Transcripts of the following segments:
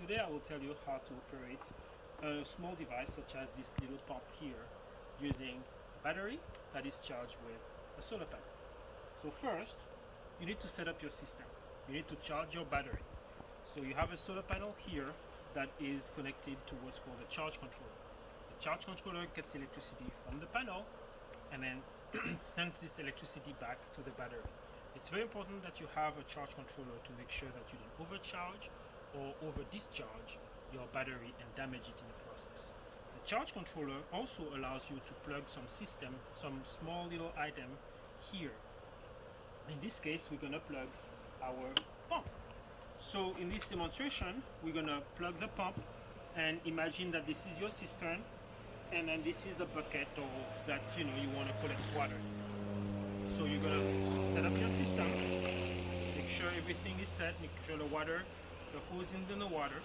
today I will tell you how to operate a small device such as this little pump here using a battery that is charged with a solar panel. So first, you need to set up your system. You need to charge your battery. So you have a solar panel here that is connected to what's called a charge controller. The charge controller gets electricity from the panel and then sends this electricity back to the battery. It's very important that you have a charge controller to make sure that you don't overcharge or over discharge your battery and damage it in the process. The charge controller also allows you to plug some small little item here. In this case, we're going to plug our pump. So in this demonstration, we're going to plug the pump and imagine that this is your cistern, and then this is a bucket or that you want to collect water. So you're going to set up your system, make sure everything is set, make sure the hose is in the water,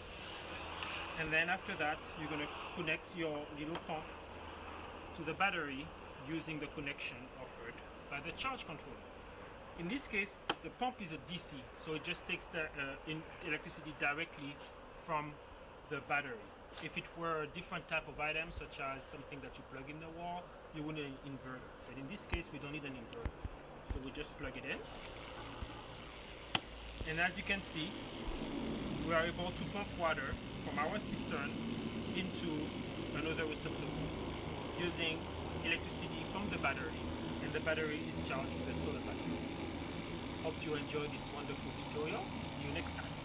and then after that you're going to connect your little pump to the battery using the connection offered by the charge controller. In this case, the pump is a DC, so it just takes the electricity directly from the battery. If it were a different type of item, such as something that you plug in the wall, you would need an inverter. But in this case, we don't need an inverter. So we just plug it in. And as you can see, we are able to pump water from our cistern into another receptacle using electricity from the battery. And the battery is charged with a solar panel. Hope you enjoyed this wonderful tutorial. See you next time.